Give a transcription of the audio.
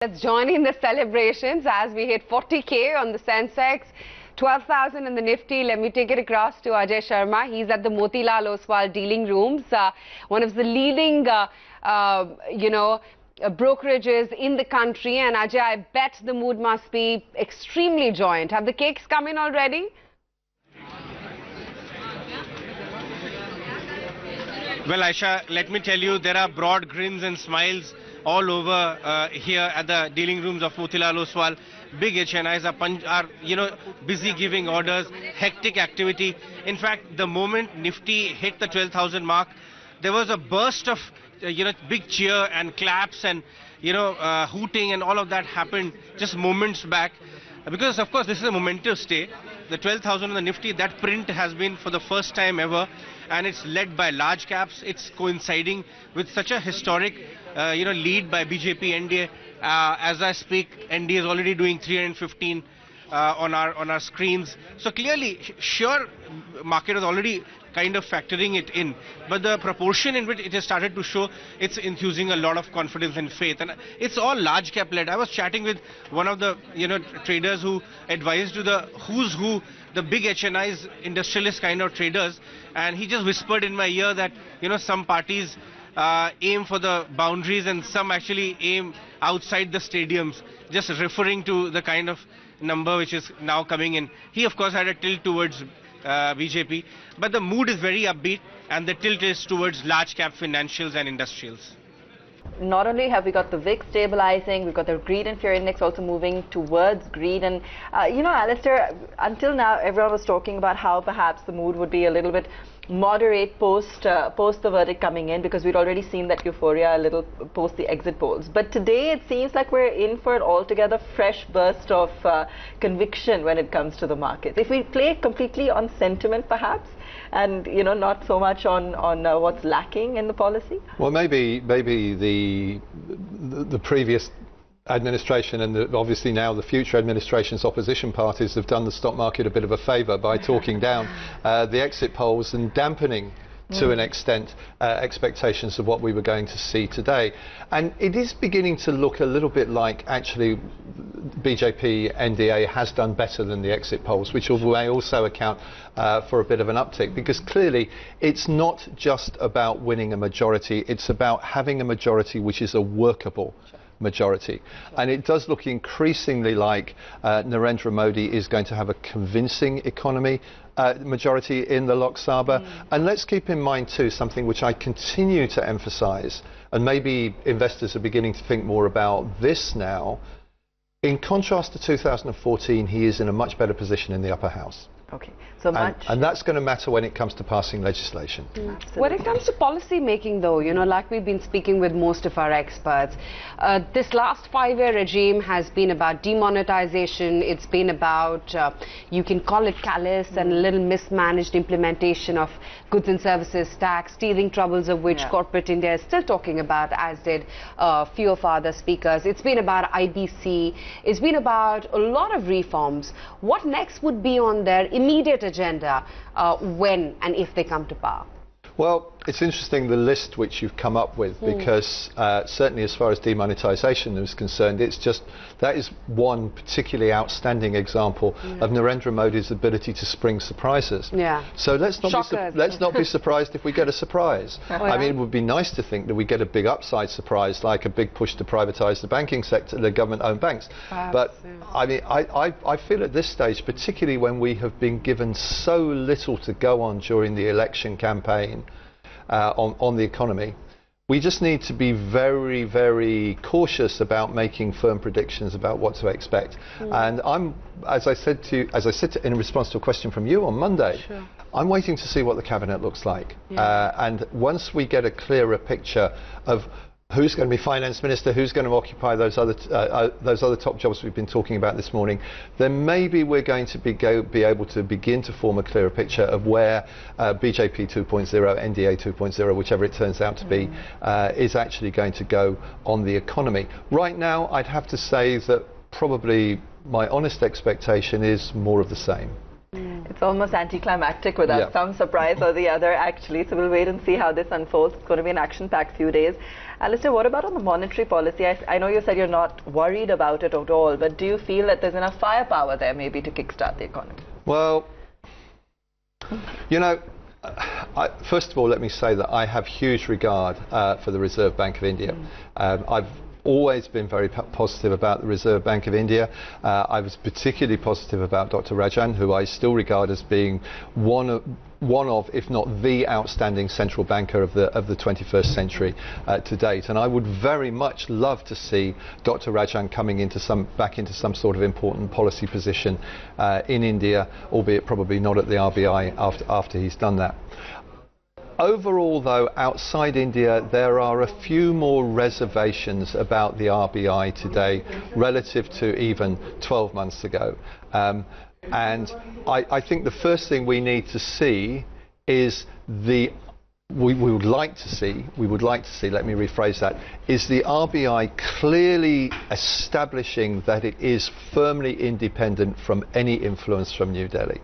Let's join in the celebrations as we hit 40K on the Sensex, 12,000 in the Nifty. Let me take it across to Ajay Sharma. He's at the Motilal Oswal dealing rooms, one of the leading, brokerages in the country. And Ajay, I bet the mood must be extremely joyous. Have the cakes come in already? Well, Aisha, let me tell you, there are broad grins and smiles all over here at the dealing rooms of Motilal Oswal. Big HNIs are busy giving orders, hectic activity. In fact, the moment Nifty hit the 12,000 mark, there was a burst of big cheer and claps and hooting, and all of that happened just moments back. Because of course this is a momentous stay. The 12,000 on the Nifty, that print has been for the first time ever, and it's led by large caps. It's coinciding with such a historic lead by BJP NDA. As I speak, NDA is already doing 315 on our screens. So clearly, sure, market is already kind of factoring it in, but the proportion in which it has started to show, it's infusing a lot of confidence and faith, and it's all large cap led. I was chatting with one of the traders who advised to the who's who, the big HNIs, industrialist kind of traders, and he just whispered in my ear that some parties aim for the boundaries and some actually aim outside the stadiums, just referring to the kind of number which is now coming in. He of course had a tilt towards BJP, but the mood is very upbeat and the tilt is towards large cap financials and industrials. Not only have we got the VIX stabilizing, we've got the greed and fear index also moving towards greed. And, Alistair, until now, everyone was talking about how perhaps the mood would be a little bit moderate post the verdict coming in, because we'd already seen that euphoria a little post the exit polls. But today it seems like we're in for an altogether fresh burst of conviction when it comes to the markets. If we play completely on sentiment perhaps, and not so much on what's lacking in the policy? Well, maybe the previous administration and obviously now the future administration's opposition parties have done the stock market a bit of a favour by talking down the exit polls and dampening to an extent expectations of what we were going to see today. And it is beginning to look a little bit like actually BJP NDA has done better than the exit polls, which may also account for a bit of an uptick, because clearly it's not just about winning a majority, it's about having a majority which is a workable majority. And it does look increasingly like Narendra Modi is going to have a convincing economy majority in the Lok Sabha. And let's keep in mind too something which I continue to emphasize, and maybe investors are beginning to think more about this now. In contrast to 2014, he is in a much better position in the upper house. Okay, so and that's going to matter when it comes to passing legislation. When it comes to policy making though, like we've been speaking with most of our experts, this last 5-year regime has been about demonetization. It's been about, you can call it callous and a little mismanaged implementation of goods and services tax, teething troubles of which corporate India is still talking about, as did a few of our other speakers. It's been about IBC. It's been about a lot of reforms. What next would be on their immediate agenda when and if they come to power? Well, it's interesting the list which you've come up with, because certainly as far as demonetisation is concerned, it's just that is one particularly outstanding example of Narendra Modi's ability to spring surprises. So let's not be surprised if we get a surprise. I mean, it would be nice to think that we get a big upside surprise, like a big push to privatise the banking sector, the government-owned banks. But I mean, I feel at this stage, particularly when we have been given so little to go on during the election campaign, on the economy, we just need to be very, very cautious about making firm predictions about what to expect. And as I said in response to a question from you on Monday, I'm waiting to see what the cabinet looks like. And once we get a clearer picture of who's going to be finance minister, who's going to occupy those other top jobs we've been talking about this morning, then maybe we're going to be able to begin to form a clearer picture of where BJP 2.0, NDA 2.0, whichever it turns out to be, is actually going to go on the economy. Right now, I'd have to say that probably my honest expectation is more of the same. It's almost anticlimactic without some surprise or the other, actually. So we'll wait and see how this unfolds. It's going to be an action-packed few days. Alistair, what about on the monetary policy? I know you said you're not worried about it at all, but do you feel that there's enough firepower there maybe to kickstart the economy? Well, you know, first of all, let me say that I have huge regard for the Reserve Bank of India. I've always been very positive about the Reserve Bank of India. I was particularly positive about Dr. Rajan, who I still regard as being one of, if not the outstanding central banker of the 21st century to date. And I would very much love to see Dr. Rajan coming back into some sort of important policy position in India, albeit probably not at the RBI after he's done that. Overall, though, outside India, there are a few more reservations about the RBI today relative to even 12 months ago. And I think the first thing we need to see is we would like to see, let me rephrase that, is the RBI clearly establishing that it is firmly independent from any influence from New Delhi.